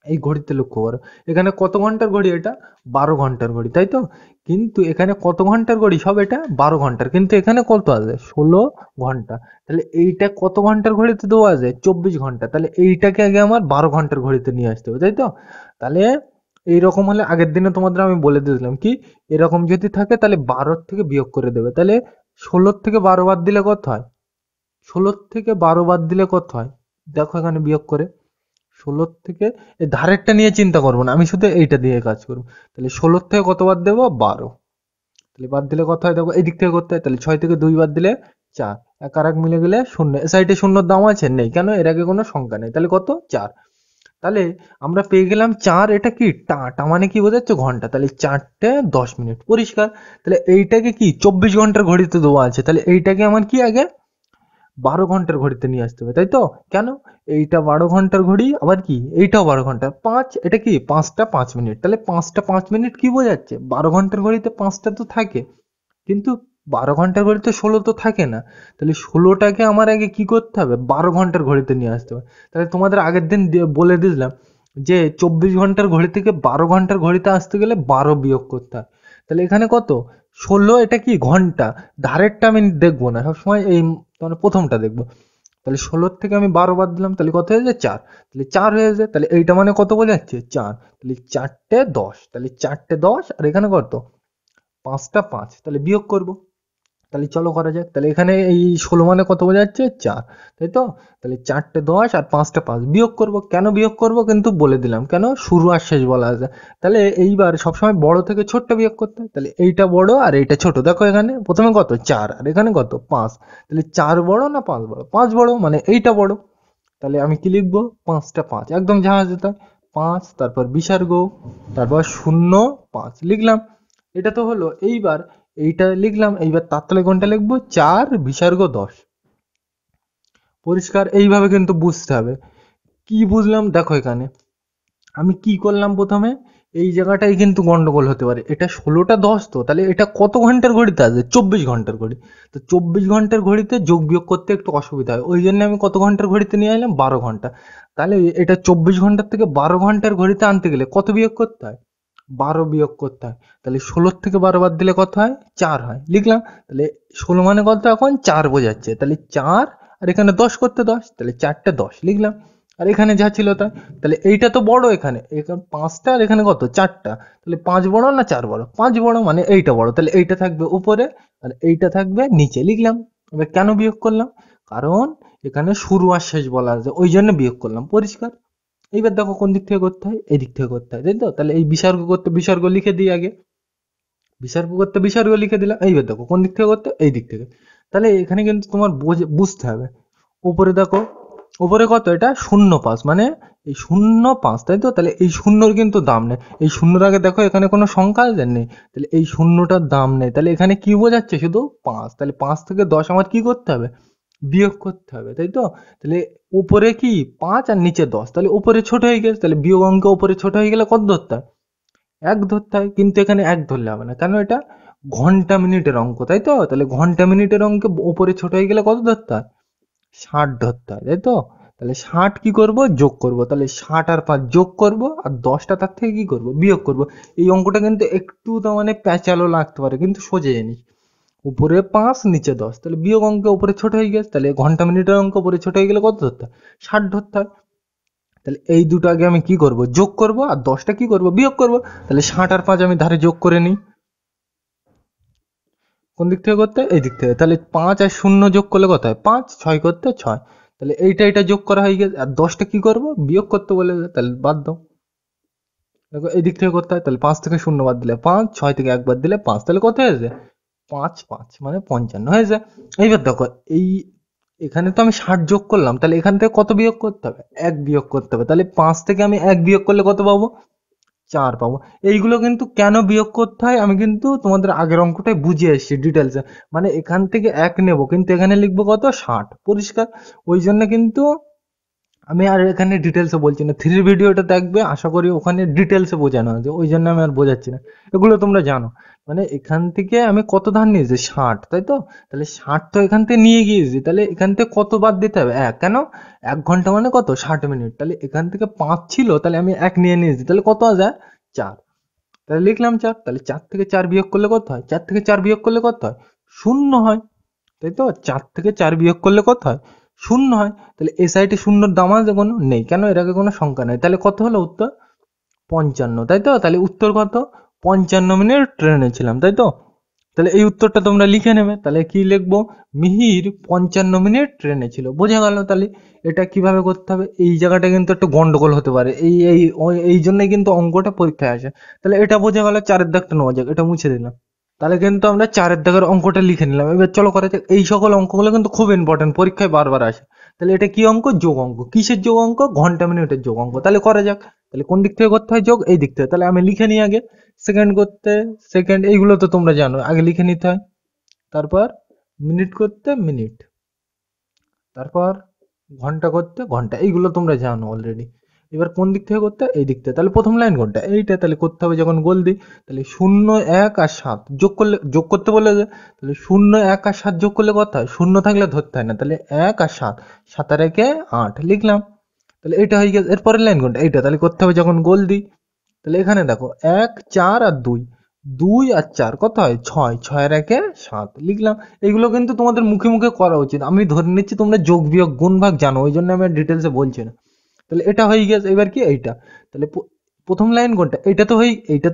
Speaker 1: এই ঘড়িতে লক্ষ্য করো, এখানে কত ঘন্টার ঘড়ি, এটা 12 ঘন্টার ঘড়ি, তাই তো? কিন্তু এখানে কত ঘন্টার ঘড়ি, সব এটা 12 ঘন্টার, কিন্তু এখানে কত আছে, 16 ঘন্টা। তাহলে এইটা কত ঘন্টার ঘড়িতে দেওয়া আছে, 24 ঘন্টা। তাহলে এইটাকে আগে আমার 12 ঘন্টার ঘড়িতে নিয়ে আসতে হবে, তাই তো? তাহলে এইরকম হলে আগের দিনে তোমাদের আমি বলে দিয়েছিলাম কি, এরকম যদি থাকে তাহলে 12 থেকে বিয়োগ করে দেবে। তাহলে 16 থেকে 12 বাদ দিলে কত হয়, 16 থেকে 12 বাদ দিলে কত হয়, দেখো এখানে বিয়োগ করে। 16 থেকে, এই ধারেরটা নিয়ে চিন্তা করবো না, আমি শুধু এইটা দিয়ে কাজ করবো। তাহলে 16 থেকে কত বাদ দেবো, 12। তাহলে বাদ দিলে কত হয়, দেখো এই দিক থেকে করতে হয়। তাহলে 6 থেকে 2 বাদ দিলে 4, এক আর এক মিলে গেলে শূন্য। এ সাইডে শূন্যর দাম আছে, নেই, কেন, এর আগে কোনো সংখ্যা নেই। তাহলে কত, 4। তাহলে আমরা পেয়ে গেলাম 4, এটা কি টা মানে কি বোঝাচ্ছে, ঘন্টা। তাহলে 4টে 10 মিনিট, পরিষ্কার। তাহলে এইটাকে কি 24 ঘন্টার ঘড়িতে দেওয়া আছে, তাহলে এইটাকে আমার কি আগে 12 ঘন্টার ঘড়িতে নিয়ে আসতে হবে, তাই তো? কেন, এইটা 12 ঘন্টার ঘড়ি, আবার কি এইটাও 12 ঘন্টা, 5, এটা কি 5টা 5 মিনিট। তাহলে 5টা 5 মিনিট কি বোঝাচ্ছে, 12 ঘন্টার ঘড়িতে 5টা তো থাকে, কিন্তু 12 ঘন্টার ঘড়িতে 16 তো থাকে না। তাহলে 16টাকে আমার আগে কি করতে হবে, 12 ঘন্টার ঘড়িতে নিয়ে আসতে হবে। তাহলে তোমাদের আগের দিন বলে দিলাম যে 24 ঘন্টার ঘড়ি থেকে 12 ঘন্টার ঘড়িতে আসতে গেলে 12 বিয়োগ করতে হয়। তাহলে এখানে কত, 16, এটা কি ঘন্টা, ধারেরটা আমি দেখবো না সবসময়, এই মানে প্রথমটা দেখবো। তাহলে 16 থেকে আমি 12 বাদ দিলাম, তাহলে কত হয়ে যায়, 4। তাহলে 4 হয়ে যায়, তাহলে এইটা মানে কত বোঝাচ্ছে, 4। তাহলে 4টে 10, তাহলে 4টে 10, আর এখানে কত, 5টা 5, তাহলে বিয়োগ করব। তাহলে চলো করা যাক। তাহলে এখানে এই 16 মানে কত বোঝাচ্ছে, 4, তাই তো? তাহলে 4টে 10 আর 5টা 5 বিয়োগ করব। কেন বিয়োগ করব কিন্তু বলে দিলাম, কেন, শুরু আর শেষ বলা আছে। তাহলে এইবার সবসময় বড় থেকে ছোটটা বিয়োগ করতে হয়। তাহলে এইটা বড় আর এইটা ছোট। দেখো এখানে প্রথমে কত, 4, আর এখানে কত, 5। তাহলে 4 বড় না 5 বড়, 5 বড়, মানে এইটা বড়। তাহলে আমি কি লিখবো, 5টা 5, একদম জাহাজ যেতে হয়। 5, তারপর বিসর্গ, তারপর 0, 5 লিখলাম। এটা তো হলো। এইবার এইটা লিখলাম, এইবার তার তলায় কোনটা লিখবো, 4 বিসর্গ 10। পরিষ্কার? এইভাবে কিন্তু বুঝতে হবে। কি বুঝলাম দেখো, এখানে আমি কি করলাম, প্রথমে এই জায়গাটাই কিন্তু গন্ডগোল হতে পারে। এটা 16টা 10, তো তাহলে এটা কত ঘন্টার ঘড়িতে আছে, 24 ঘন্টার ঘড়ি। তো 24 ঘন্টার ঘড়িতে যোগ বিয়োগ করতে একটু অসুবিধা হয়, ওই জন্য আমি কত ঘন্টার ঘড়িতে নিয়ে এলাম, 12 ঘন্টা। তাহলে এটা 24 ঘন্টার থেকে 12 ঘন্টার ঘড়িতে আনতে গেলে কত বিয়োগ করতে হয়, 12 বিয়োগ করতে হয়। তাহলে 16 থেকে 12 বাদ দিলে কত হয়, 4 হয়, লিখলাম। তাহলে 16 মানে কত, এখন 4 বোঝাচ্ছে, তাহলে 4, আর এখানে 10 করতে 10, তাহলে 4টে 10 লিখলাম। আর এখানে যা ছিল তাই। তাহলে এইটা তো বড়, এখানে এখানে 5টা, আর এখানে কত, 4টা। তাহলে 5 বড় না 4 বড়, 5 বড়, মানে এইটা বড়, তাহলে এইটা থাকবে উপরে আর এইটা থাকবে নিচে, লিখলাম। এবার কেন বিয়োগ করলাম, কারণ এখানে শুরু আর শেষ বলা আছে, ওই জন্য বিয়োগ করলাম। পরিষ্কার? এইবার দেখো কোন দিক থেকে করতে হয়, এই দিক থেকে করতে হয়, তাই তো? তাহলে এই বিসর্গ করতে বিসর্গ লিখে দিই আগে, বিসর্গ করতে বিসর্গ লিখে দিলাম। এইবার দেখো কোন দিক থেকে করতে, এই দিক থেকে। তাহলে এখানে কিন্তু তোমার বুঝতে হবে। উপরে দেখো, উপরে কত, এটা 0.5, মানে এই 0.5, তাই তো? তাহলে এই শূন্যর কিন্তু দাম নেই, এই শূন্যর আগে দেখো এখানে কোনো সংখ্যা নেই, তাহলে এই শূন্যটার দাম নেই। তাহলে এখানে কি বোঝাচ্ছে, শুধু 5। তাহলে 5 থেকে 10 আমার কি করতে হবে, বিয়োগ করতে হবে, তাই তো? তাহলে উপরে কি 5 আর নিচে 10, তাহলে উপরে ছোট হয়ে গেছে, তাহলে বিয়োগ অঙ্ক উপরে ছোট হয়ে গেলে কত ধরতে হয়, 1 ধরতে হয়। কিন্তু এখানে 1 ধরলে হবে না, কেন, এটা ঘন্টা মিনিটের অঙ্ক, তাই তো? তাহলে ঘন্টা মিনিটের অঙ্কে উপরে ছোট হয়ে গেলে কত ধরতে হয়, 60 ধরতে হয়, তাই তো? তাহলে 60 কি করব, যোগ করব। তাহলে 60 আর 5 যোগ করব, আর 10টা তার থেকে কি করব, বিয়োগ করব। এই অঙ্কটা কিন্তু একটু তো মানে প্যাচালো লাগতে পারে, কিন্তু সোজা জিনিস। উপরে 5 নিচে 10, তাহলে বিয়োগ অঙ্ক উপরে ছোট হয়ে গেছে, তাহলে ঘন্টা মিনিটের অঙ্ক উপরে ছোট হয়ে গেলে কত ধরতে হয়, 60 ধরতে হয়। তাহলে এই দুটো আগে আমি কি করব, যোগ করব, আর 10টা কি করব, বিয়োগ করব। তাহলে 60 আর 5 আমি ধারে যোগ করে নিই। কোন দিক থেকে করতে, এই দিক থেকে। তাহলে 5 আর 0 যোগ করলে কত হয়, 5, 6 করতে 6। তাহলে এইটা এটা যোগ করা হয়ে গেছে, আর 10টা কি করব, বিয়োগ করতে বলে, তাহলে বাদ দাও। দেখো এই দিক থেকে করতে হয়, তাহলে 5 থেকে 0 বাদ দিলে 5, 6 থেকে 1 বাদ দিলে 5, তাহলে কত হয়েছে, 5 5 মানে 55 হয়েছে। এইবার দেখো, এই এখানে তো আমি 60 যোগ করলাম, তাহলে এখান থেকে কত বিয়োগ করতে হবে, 1 বিয়োগ করতে হবে। তাহলে 5 থেকে আমি 1 বিয়োগ করলে কত পাবো, 4 পাবো। এইগুলো কিন্তু কেন বিয়োগ করতে হয়, আমি কিন্তু তোমাদের আগের অঙ্কটাই বুঝিয়ে এসেছি ডিটেলসে। মানে এখান থেকে 1 নেব, কিন্তু এখানে লিখবো কত, 60। পরিষ্কার? ওই জন্য কিন্তু আমি আর এখানে ডিটেলসে বলছি না, থ্রির ভিডিওটা দেখবে, আশা করি ওখানে ডিটেলসে বোঝানো আছে, ওই জন্য আমি আর বোঝাচ্ছি না। এগুলো তোমরা জানো। মানে এখান থেকে আমি কত ধার নিয়েছি, 60, তাই তো? তাহলে 60 তো এখান থেকে নিয়ে গিয়েছি, তাহলে এখান থেকে কত বাদ দিতে হবে, 1। কেন, 1 ঘন্টা মানে কত, 60 মিনিট। তাহলে এখান থেকে 5 ছিল, তাহলে আমি 1 নিয়ে নিয়েছি, তাহলে কত আছে, 4। তাহলে লিখলাম 4। তাহলে 4 থেকে 4 বিয়োগ করলে কত হয়, 4 থেকে 4 বিয়োগ করলে কত হয়, 0 হয়, তাই তো? 4 থেকে 4 বিয়োগ করলে কত হয়, 0 হয়। তাহলে এই সাইডে শূন্যর দাম আছে কোনো নেই, কেন, এর আগে কোনো সংখ্যা নেই। তাহলে কত হলো উত্তর, 55, তাই তো? তাহলে উত্তর কত, 55 মিনিট ট্রেনে ছিলাম, তাই তো? তাহলে এই উত্তরটা তোমরা লিখে নেবে। তাহলে কি লিখবো, মিহির 55 মিনিট ট্রেনে ছিল। বোঝা গেল? তাহলে এটা কিভাবে করতে হবে, এই জায়গাটা কিন্তু একটু গন্ডগোল হতে পারে, এই জন্যই কিন্তু অঙ্কটা পরীক্ষায় আসে। তাহলে এটা বোঝা গেল, 4-এর দাগটা নেওয়া যাক, এটা মুছে দিলাম। তাহলে কিন্তু আমরা 4-এর দাগের অঙ্কটা লিখে নিলাম। এবার চলো করা যাক। এই সকল অঙ্কগুলো কিন্তু খুব ইম্পর্টেন্ট, পরীক্ষায় বারবার আসে। তাহলে এটা কি অঙ্ক, যোগ অঙ্ক। কিসের যোগ অঙ্ক, ঘন্টা মিনিটের যোগ অঙ্ক। তাহলে করা যাক। তাহলে কোন দিক থেকে করতে হয় যোগ, এই দিক থেকে। তাহলে আমি লিখে নিই আগে, সেকেন্ড করতে সেকেন্ড, এইগুলো তো তোমরা জানো, আগে লিখে নিতে হয়। তারপর মিনিট করতে মিনিট, তারপর ঘন্টা করতে ঘন্টা, এইগুলো তোমরা জানো অলরেডি। এবার কোন দিক থেকে করতে, এই দিক থেকে। তাহলে প্রথম লাইন কোনটা, এইটা। তাহলে করতে হবে যখন গোল দিই, তাহলে 0 1 আর 7 যোগ করলে, যোগ করতে বলে যে, তাহলে 0 1 আর 7 যোগ করলে কত হয়, 0 থাকলে ধরতে হয় না, তাহলে 1 আর 7, 7 আর 1 8 লিখলাম। তাহলে এটা হয়ে গেছে। এরপরের লাইন কোনটা, এইটা। তাহলে করতে হবে যখন গোল দিই, তাহলে এখানে দেখো 1 4 আর 2, 2 আর 4 কত হয়, 6, 6 আর 1 7 লিখলাম। এগুলো কিন্তু তোমাদের মুখে মুখে করা উচিত, আমি ধরে নিচ্ছি তোমরা যোগ বিয়োগ গুণ ভাগ জানো, ওই জন্য আমি ডিটেলসে বলছি না। তাহলে এটা হয়ে গেছে। এবার কি, এইটা। তাহলে প্রথম লাইন কোনটা, এইটা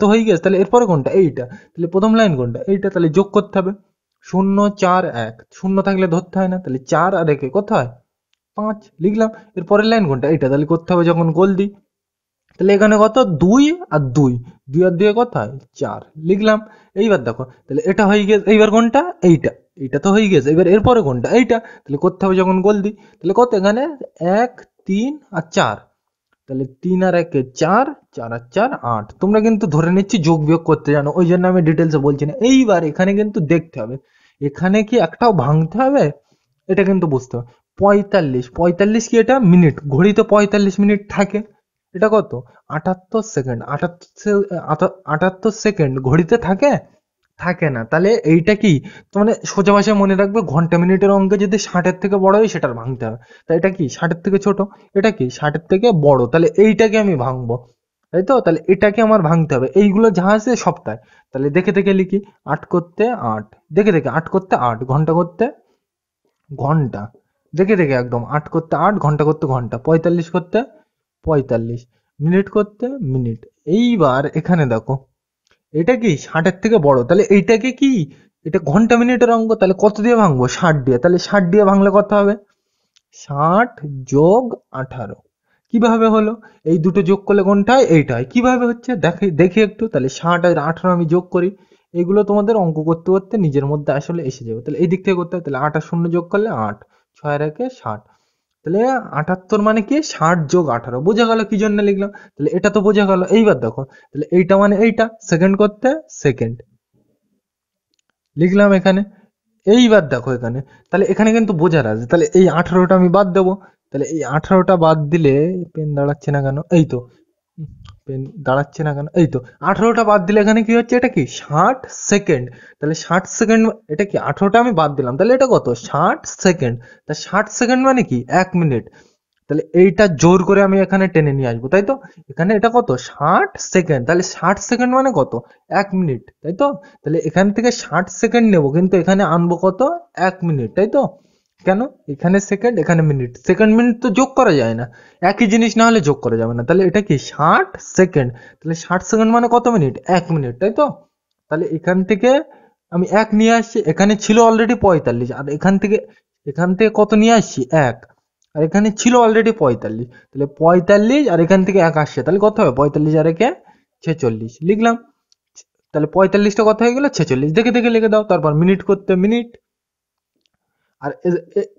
Speaker 1: তো হয়ে গেছে। তাহলে এরপরে কোনটা, এইটা। তাহলে প্রথম লাইন কোনটা, এইটা। তাহলে যোগ করতে হবে, 0 4 1, 0 থাকলে ধরতে হয় না, তাহলে 4 আর 1 কত হয়, 5 লিখলাম। এরপরের লাইন কোনটা, এইটা। তাহলে করতে হবে যখন গোল দিই, তাহলে এখানে কত, 2 আর 2, 2 আর 2 কত হয়, 4 লিখলাম। এইবার দেখো, তাহলে এটা হয়ে গেছে। এইবার কোনটা, এইটা। এইটা তো হয়ে গেছে। এবার এরপরে কোনটা, এইটা। তাহলে করতে হবে যখন গোল দিই, তাহলে কত এখানে, 1 3 আর 4, তাহলে 3 আর 1 4, 4 আর 4 8। তোমরা কিন্তু ধরে নিচ্ছি যোগ বিয়োগ করতে জানো, ওই জন্য আমি ডিটেলসে বলছি না। এইবার এখানে কিন্তু দেখতে হবে, এখানে কি একটাও ভাঙতে হবে, এটা কিন্তু বুঝতে হবে। 45, 45 কি এটা মিনিট, ঘড়িতে 45 মিনিট থাকে। এটা কত? 78 সেকেন্ড। 78 সেকেন্ড ঘড়িতে থাকে? থাকে না। তাহলে এইটা কি, তো মানে সোজা ভাষায় মনে রাখবে, ঘন্টা মিনিটের অঙ্কে যদি 60-এর থেকে বড় হয় সেটার ভাঙতে হবে। তাই এটা কি 60-এর থেকে ছোট, এটা কি 60-এর থেকে বড়, তাহলে এইটাকে আমি ভাঙবো, তাই তো? তাহলে এটাকে আমার ভাঙতে হবে, এইগুলো যা আছে সবটাই। তাহলে দেখে দেখে লিখি, 8 করতে 8, দেখে দেখে 8 করতে 8, ঘন্টা করতে ঘন্টা, দেখে দেখে একদম 8 করতে 8, ঘন্টা করতে ঘন্টা, 45 করতে 45, মিনিট করতে মিনিট। এইবার এখানে দেখো, এটা কি 60-এর থেকে বড়, তাহলে এইটাকে কি, এটা ঘন্টা মিনিটের অঙ্ক, তাহলে কত দিয়ে ভাঙবো? 60 দিয়ে। তাহলে 60 দিয়ে ভাঙলে কত হবে? 60 যোগ 18। কিভাবে হলো? এই দুটো যোগ করলে কোনটা হয়? এইটা হয়। কিভাবে হচ্ছে দেখি দেখি একটু। তাহলে 60 আর 18 আমি যোগ করি, এগুলো তোমাদের অঙ্ক করতে করতে নিজের মধ্যে আসলে এসে যাবে। তাহলে এই দিক থেকে করতে হয়, তাহলে 8 আর 0 যোগ করলে 8, 6 আর 1 60। তাহলে 78 মানে কি 60 যোগ 18। বোঝা গেল কি জন্য লিখলাম? তাহলে এটা তো বোঝা গেল। এইবার দেখো, তাহলে এইটা মানে এইটা, সেকেন্ড করতে সেকেন্ড লিখলাম এখানে। এইবার দেখো এখানে, তাহলে এখানে কিন্তু বোঝার আছে। তাহলে এই 18টা আমি বাদ দেবো। তাহলে এই 18টা বাদ দিলে, পেন দাঁড়াচ্ছে না কেন, এই তো, পেন দাঁড়াচ্ছে না কেন, এই তো, 18টা বাদ দিলে এখানে কি হচ্ছে, এটা কি 60 সেকেন্ড। তাহলে 60 সেকেন্ড, এটা কি 18টা আমি বাদ দিলাম, তাহলে এটা কত? 60 সেকেন্ড। তা 60 সেকেন্ড মানে কি 1 মিনিট। তাহলে এইটা জোর করে আমি এখানে টেনে নিয়ে আসবো, তাই তো? এখানে এটা কত? 60 সেকেন্ড। তাহলে 60 সেকেন্ড মানে কত? 1 মিনিট, তাই তো? তাহলে এখান থেকে 60 সেকেন্ড নেব, কিন্তু এখানে আনবো কত? 1 মিনিট, তাই তো? কেন? এখানে সেকেন্ড, এখানে মিনিট, সেকেন্ড মিনিট তো যোগ করা যায় না, একই জিনিস না হলে যোগ করা যাবে না। তাহলে এটা কি 60 সেকেন্ড। তাহলে 60 সেকেন্ড মানে কত মিনিট? 1 মিনিট, তাই তো? তাহলে এখান থেকে আমি 1 নিয়ে আসছি, এখানে ছিল অলরেডি 45, আর এখান থেকে কত নিয়ে আসছি? 1। আর এখানে ছিল অলরেডি 45, তাহলে 45 আর এখান থেকে 1 আসছে, তাহলে কত হবে? 45 আর 1 46 লিখলাম। তাহলে 45টা কত হয়ে গেল? 46। দেখে দেখে লিখে দাও। তারপর মিনিট করতে মিনিট, আর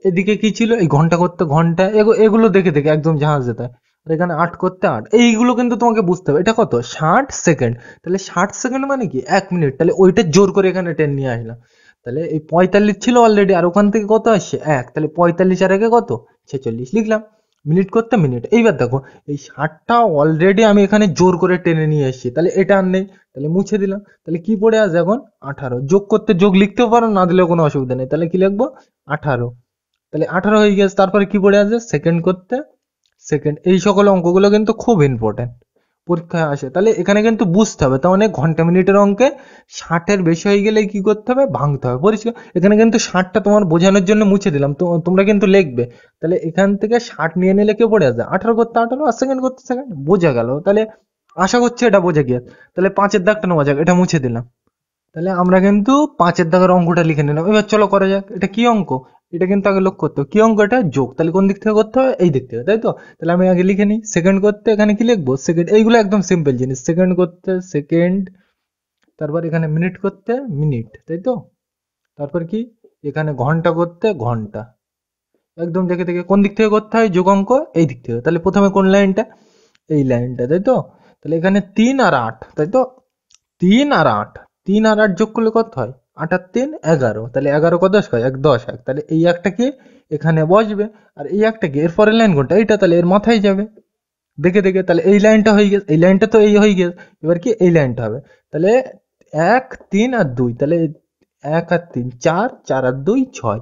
Speaker 1: এদিকে কি ছিল? এই ঘন্টা করতে ঘন্টা, এগুলো দেখে দেখে একদম জাহাজ যেতে। আর এখানে 8 করতে 8, এইগুলো কিন্তু তোমাকে বুঝতে হবে। এটা কত? 60 সেকেন্ড। তাহলে 60 সেকেন্ড মানে কি 1 মিনিট। তাহলে ওইটা জোর করে এখানে টেন নিয়ে আসলাম। তাহলে এই 45 ছিল অলরেডি, আর ওখান থেকে কত আসছে? 1। তাহলে 45 আর 1 কত? 46 লিখলাম। মিনিট করতে মিনিট। এইবার দেখো, এই 60টা অলরেডি আমি এখানে জোর করে টেনে নিয়ে এসেছি, তাহলে এটা আর নেই, তাহলে মুছে দিলাম। তাহলে কি পড়ে আছে এখন? 18। যোগ করতে যোগ লিখতেও পারো, না দিলেও কোনো অসুবিধা নেই। তাহলে কি লিখবো? 18। তাহলে 18 হয়ে গেছে। তারপরে কি পড়ে আছে? সেকেন্ড করতে সেকেন্ড। এই সকল অঙ্কগুলো কিন্তু খুব ইম্পর্টেন্ট, পরীক্ষায় আসে। তাহলে এখানে কিন্তু বুঝতে হবে, তার মানে ঘন্টা মিনিটের অঙ্কে 60-এর বেশি হয়ে গেলে কি করতে হবে? ভাঙতে হবে। পরিষ্কার? এখানে কিন্তু 60টা তোমার বোঝানোর জন্য মুছে দিলাম, তো তোমরা কিন্তু লিখবে। তাহলে এখান থেকে 60 নিয়ে নিলে কি পড়ে আছে? 18 করতে 18, আর সেকেন্ড করতে সেকেন্ড। বোঝা গেল? তাহলে আশা করছি এটা বোঝা গিয়েছে। তাহলে 5-এর দাগটা নেওয়া যাক, এটা মুছে দিলাম। তাহলে আমরা কিন্তু 5-এর দাগের অঙ্কটা লিখে নিলাম। এবার চলো করা যাক। এটা কি অঙ্ক? এটা কিন্তু আগে লক্ষ্য করতে হবে। কি অঙ্ক এটা? যোগ। তাহলে কোন দিক থেকে করতে হবে? এই দিক থেকে, তাই তো? তাহলে আমি আগে লিখে নিই। সেকেন্ড করতে এখানে কি লিখবো? সেকেন্ড। এইগুলো একদম সিম্পল জিনিস। সেকেন্ড করতে সেকেন্ড, তারপর এখানে মিনিট করতে মিনিট, তাই তো? তারপর কি? এখানে ঘন্টা করতে ঘন্টা। একদম দেখে দেখে কোন দিক থেকে করতে হয় যোগ অঙ্ক? এই দিক থেকে। তাহলে প্রথমে কোন লাইনটা? এই লাইনটা, তাই তো? তাহলে এখানে 3 আর 8, তাই তো? 3 আর 8, 3 আর 8 যোগ করলে কত হয়? 8 আর 3 11। তাহলে 11 কত 10 হয়? 1 10 1। তাহলে এই একটা কি এখানে বসবে, আর এই একটা কি এর পরের লাইন কোনটা? এইটা, তাহলে এর মাথায় যাবে। দেখে দেখে, তাহলে এই লাইনটা হয়ে গেছে, এই লাইনটা তো এই হয়ে গেছে। এবার কি এই লাইনটা হবে? তাহলে 1 3 আর 2, তাহলে 1 আর 3 4, 4 আর 2 6।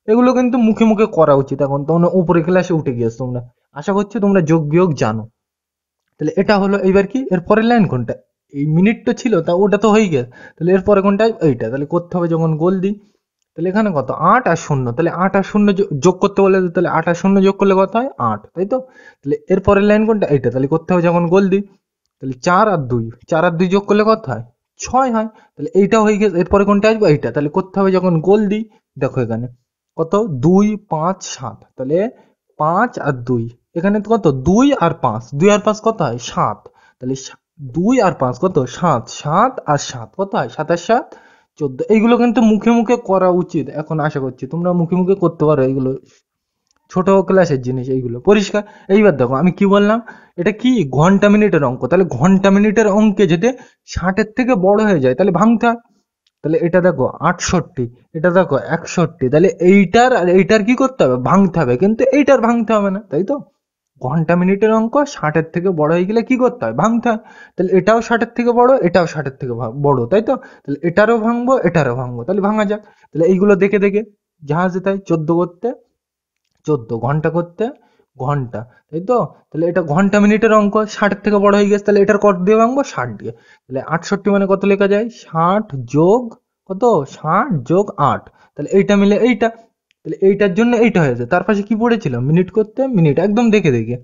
Speaker 1: এগুলো কিন্তু মুখে মুখে করা উচিত, এখন তোমরা উপরে ক্লাসে উঠে গিয়েছো তোমরা। আশা করছি তোমরা যোগ বিয়োগ জানো। তাহলে এটা হলো। এইবার কি এর পরের লাইন কোনটা? এই মিনিট তো ছিল, তা ওটা তো হয়ে গেছে। তাহলে এর পরে কোনটা? এইটা। তাহলে করতে হবে যখন গোল দিই। তাহলে এখানে কত? 8 আর 0। তাহলে 8 আর 0 যোগ করতে বলে, তাহলে 8 আর 0 যোগ করলে কত হয়? 8, তাই তো? তাহলে এর পরের লাইন কোনটা? এইটা। তাহলে করতে হবে যখন গোল দিই। তাহলে 4 আর 2, 4 আর 2 যোগ করলে কত হয়? 6 হয়। তাহলে এইটা হয়ে গেছে। এরপরে কোনটা আসবে? এইটা। তাহলে করতে হবে যখন গোল দিই। দেখো এখানে কত? 2 5 7। তাহলে 5 আর 2, এখানে তো কত? 2 আর 5, 2 আর 5 কত হয়? 7। তাহলে 2 আর 5 কত? 7, 7 আর 7 কত হয়? 7 আর 7 14। এইগুলো কিন্তু মুখে মুখে করা উচিত, এখন আশা করছি তোমরা মুখে মুখে করতে পারো এইগুলো। ছোট ক্লাসের জিনিস এইগুলো, পরিষ্কার। এইবার দেখো আমি কি বললাম, এটা কি ঘন্টা মিনিটের অঙ্ক, তাহলে ঘন্টা মিনিটের অঙ্কে যদি 60-এর থেকে বড় হয়ে যায় তাহলে ভাঙতে হয়। তাহলে এটা দেখো 68, এটা দেখো 61, তাহলে এইটার আর এইটার কি করতে হবে, ভাঙতে হবে, কিন্তু এইটার ভাঙতে হবে না, তাই তো। ঘন্টা মিনিটের অঙ্ক 60-এর থেকে বড় হয়ে গেলে কি করতে হয়, ভাঙতে হয়। তাহলে এটাও 60-এর থেকে বড়, এটাও 60-এর থেকে বড়, তাই তো। তাহলে এটারও ভাঙবো, এটারও ভাঙবো, তাহলে ভাঙা যাক। তাহলে এইগুলো দেখে দেখে জাহাজে তাই 14 করতে 14, ঘন্টা করতে ঘন্টা, তাই তো। তাহলে এটা ঘন্টা মিনিটের অঙ্ক, 60-এর থেকে বড় হয়ে গেছে, তাহলে এটার কত দিয়ে ভাঙবো, 60 দিয়ে। তাহলে 68 মানে কত লেখা যায়, 60 যোগ কত, 60 যোগ 8, তাহলে এইটা মিলে এইটা। তাহলে এইটার জন্য এইটা হয়েছে, তার পাশে কি পড়েছিল, মিনিট করতে মিনিট, একদম দেখে দেখে।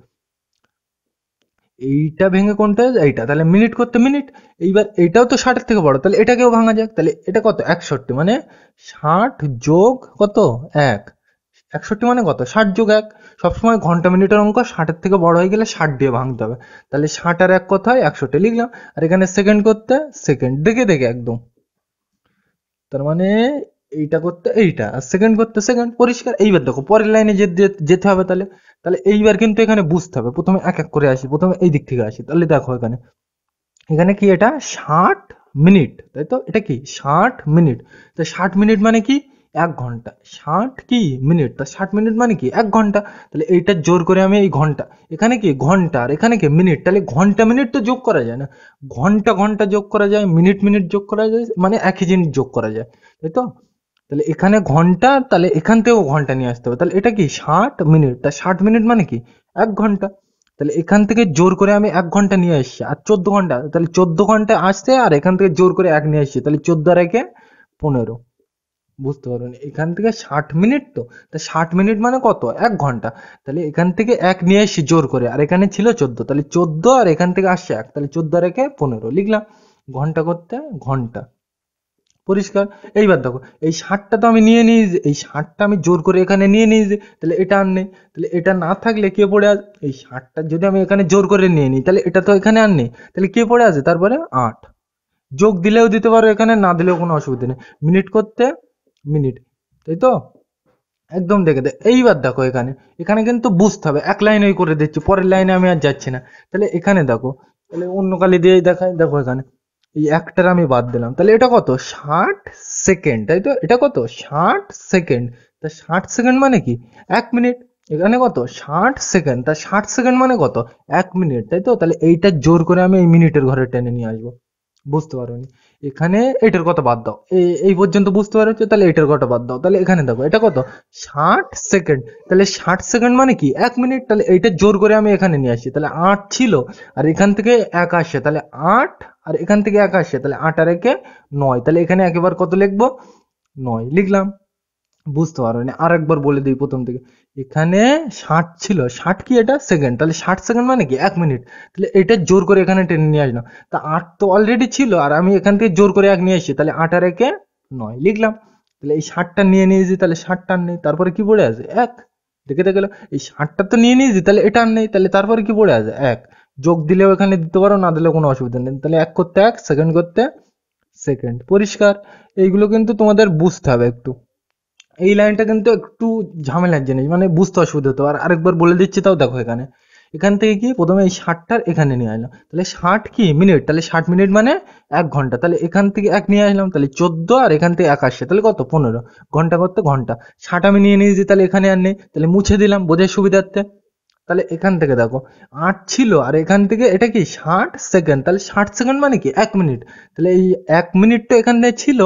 Speaker 1: এইটা ভেঙে কোনটা, এইটা, তাহলে মিনিট করতে মিনিট। এইবার এটাও তো 60-এর থেকে বড়, তাহলে এটাকেও ভাঙা যাক। তাহলে এটা কত, 61, মানে 60 যোগ কত, 1। 61 মানে কত, 60 যোগ 1। সবসময় ঘন্টা মিনিটের অঙ্ক 60-এর থেকে বড় হয়ে গেলে 60 দিয়ে ভাঙতে হবে। তাহলে 60 আর 1 কত হয়, 61 লিখলাম। আর এখানে সেকেন্ড করতে সেকেন্ড, দেখে দেখে একদম। তার মানে এইটা করতে এইটা, আর সেকেন্ড করতে সেকেন্ড, পরিষ্কার। এইবার দেখো পরের লাইনে যেতে হবে। তাহলে তাহলে এইবার কিন্তু এখানে বুঝতে হবে, প্রথমে এক এক করে আসি, প্রথমে এই দিক থেকে আসি। তাহলে দেখো এখানে, এখানে কি, এটা 60 মিনিট, তাই তো। এটা কি 60 মিনিট, তো 60 মিনিট মানে কি, 1 ঘন্টা। 60 মিনিট, তা 60 মিনিট মানে কি, 1 ঘন্টা। তাহলে এইটা জোর করে আমি এই ঘন্টা, এখানে কি ঘন্টা আর এখানে কি মিনিট, তাহলে ঘন্টা মিনিট তো যোগ করা যায় না, ঘন্টা ঘন্টা যোগ করা যায়, মিনিট মিনিট যোগ করা যায়, মানে একই জিনিস যোগ করা যায়, তাই তো। তাহলে এখানে ঘন্টা, তাহলে এখান থেকেও ঘন্টা নিয়ে আসতে হবে। তাহলে এটা কি 60 মিনিট, তা 60 মিনিট মানে কি, 1 ঘন্টা। তাহলে এখান থেকে জোর করে আমি 1 ঘন্টা নিয়ে আসছি, আর 14 ঘন্টা, তাহলে 14 ঘন্টা আসছে, আর এখান থেকে জোর করে 1 নিয়ে আসছি, তাহলে 14 আর 1 15। বুঝতে পারবেন, এখান থেকে 60 মিনিট, তো তা 60 মিনিট মানে কত, 1 ঘন্টা। তাহলে এখান থেকে 1 নিয়ে আসছি জোর করে, আর এখানে ছিল 14, তাহলে 14 আর এখান থেকে আসছে 1, তাহলে 14 আর 1 15 লিখলাম। ঘন্টা করতে ঘন্টা, পরিষ্কার। এইবার দেখো এই 60টা তো আমি নিয়ে নিয়েছি, এই 60টা আমি জোর করে এখানে নিয়ে নিয়েছি, তাহলে এটা আর নেই। তাহলে এটা না থাকলে কে পড়ে আছে, এই 60টা যদি আমি এখানে জোর করে নিয়ে নিই, তাহলে এটা তো এখানে আর নেই, তাহলে কে পড়ে আছে তারপরে 8। যোগ দিলেও দিতে পারো, এখানে না দিলেও কোনো অসুবিধা নেই। মিনিট করতে মিনিট, তাই তো। একদম দেখে দে। এইবার দেখো এখানে, এখানে কিন্তু বুঝতে হবে, এক লাইনেই করে দিচ্ছি, পরের লাইনে আমি আর যাচ্ছি না। তাহলে এখানে দেখো, তাহলে অন্য কালি দিয়েই দেখাই, দেখো এখানে এই একটার আমি বাদ দিলাম, তাহলে এটা কত, 60 সেকেন্ড, তাই তো। এটা কত, 60 সেকেন্ড। তা 60 সেকেন্ড মানে কি, 1 মিনিট। এখানে কত, 60 সেকেন্ড, তা 60 সেকেন্ড মানে কত, 1 মিনিট, তাই তো। তাহলে এইটা জোর করে আমি এই মিনিটের ঘরে টেনে নিয়ে আসবো। বুঝতে পারোনি, এখানে এটার কথা বাদ দাও, এই পর্যন্ত বুঝতে পারছো, তাহলে এটার কথা বাদ দাও। তাহলে এখানে দেখো এটা কত, 60 সেকেন্ড, তাহলে 60 সেকেন্ড মানে কি, 1 মিনিট। তাহলে এইটা জোর করে আমি এখানে নিয়ে আসছি, তাহলে 8 ছিল, আর এখান থেকে 1 আসছে, তাহলে 8, আর এখান থেকে 1 আসছে, তাহলে 8 আর 1 9, তাহলে এখানে একেবারে কত লিখবো, 9 লিখলাম। বুঝতে পারোনি, আর একবার বলে দিই প্রথম থেকে। এখানে 60 ছিল, 60 কি এটা সেকেন্ড, তাহলে 60 সেকেন্ড মানে কি, 1 মিনিট। তাহলে এটা জোর করে এখানে টেনে নিয়ে আসলাম, তা 8 তো অলরেডি ছিল, আর আমি এখান থেকে জোর করে 1 নিয়ে আসছি, তাহলে 8 আর 1 9 লিখলাম। তাহলে এই 60টা নিয়ে নিয়েছি, তাহলে 60টা নেই, তারপরে কি পড়ে আছে, 1। দেখে গেল, এই 60টা তো নিয়ে নিয়েছি, তাহলে এটা আর নেই, তাহলে তারপরে কি পড়ে আছে, 1। যোগ দিলেও এখানে দিতে পারো, না দিলেও কোনো অসুবিধা নেই। তাহলে 1 করতে 1, সেকেন্ড করতে সেকেন্ড, পরিষ্কার। এইগুলো কিন্তু তোমাদের বুঝতে হবে একটু। এই লাইনটা কিন্তু একটু ঝামেলার জিনিস, মানে বুঝতে অসুবিধা হতো। আর আরেকবার বলে দিচ্ছি, তাও দেখো এখানে, এখান থেকে কি প্রথমে এই 60টার এখানে নিয়ে আসলাম, তাহলে 60 কি মিনিট, তাহলে 60 মিনিট মানে 1 ঘন্টা। তাহলে এখান থেকে 1 নিয়ে আসলাম, তাহলে 14, আর এখান থেকে 1 আসছে, তাহলে কত, 15। ঘন্টা করতে ঘন্টা, 60 আমি নিয়ে নিয়েছি, তাহলে এখানে আর নেই, তাহলে মুছে দিলাম বোঝার সুবিধার্থে। তাহলে এখান থেকে দেখো 8 ছিল, আর এখান থেকে এটা কি 60 সেকেন্ড, তাহলে 60 সেকেন্ড মানে কি, 1 মিনিট। তাহলে এই 1 মিনিট তো এখানে ছিল,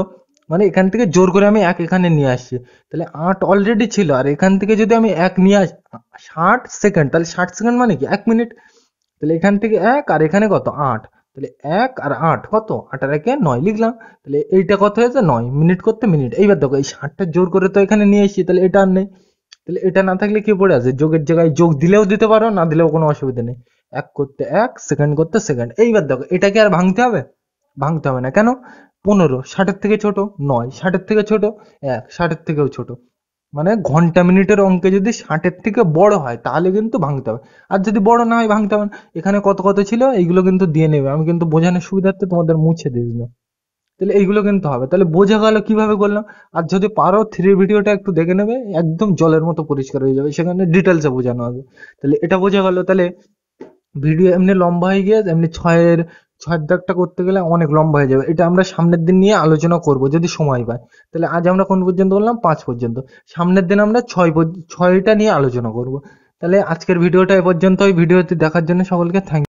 Speaker 1: মানে এখান থেকে জোর করে আমি 1 এখানে নিয়ে আসছি, তাহলে 8 অলরেডি ছিল, আর এখান থেকে যদি আমি 1 নিয়ে আসি, 60 সেকেন্ড, তাহলে 60 সেকেন্ড মানে কি, 1 মিনিট। তাহলে এখান থেকে 1, আর এখানে কত, 8, তাহলে 1 আর 8 কত, 8 আর 1 9 লিখলাম। তাহলে এইটা কত হয়েছে, 9 মিনিট করতে মিনিট। এইবার দেখো এই 60টা জোর করে তো এখানে নিয়ে এসেছি, তাহলে এটা আর নেই। তাহলে এটা না থাকলে কি পড়ে আছে, যোগের জায়গায় যোগ দিলেও দিতে পারো, না দিলেও কোনো অসুবিধা নেই। 1 করতে 1, সেকেন্ড করতে সেকেন্ড। এইবার দেখো এটাকে আর ভাঙতে হবে, ভাঙতে হবে না, কেন, 15 60-এর থেকে ছোট, 9 60-এর থেকে ছোট, 1 60-এর থেকেও ছোট। মানে ঘন্টা মিনিটের অঙ্কে যদি 60-এর থেকে বড় হয় তাহলে কিন্তু ভাঙতে হবে, আর যদি বড় না হয় ভাঙতে হবে না। এখানে কত কত ছিল এইগুলো কিন্তু দিয়ে নেবে, আমি কিন্তু বোঝানোর সুবিধার্থে তোমাদের মুছে দিয়ে দিলাম। তাহলে এইগুলো কিন্তু হবে। তাহলে বোঝা গেল কিভাবে করলাম। আর যদি পারো 3 ভিডিওটা একটু দেখে নেবে, একদম জলের মতো পরিষ্কার হয়ে যাবে, সেখানে ডিটেলসে বোঝানো হবে। তাহলে এটা বোঝা গেল। তাহলে ভিডিও এমনি লম্বা হয়ে গিয়ে এমনি ছয়ের দাগটা করতে গেলে অনেক লম্বা হয়ে যাবে। এটা আমরা সামনের দিন নিয়ে আলোচনা করব যদি সময় পাই। তাহলে আজ আমরা কোন পর্যন্ত বললাম? 5 পর্যন্ত। সামনের দিন আমরা 6টা নিয়ে আলোচনা করব। তাহলে আজকের ভিডিওটা এ পর্যন্ত। ওই ভিডিওটি দেখার জন্য সকলকে থ্যাংক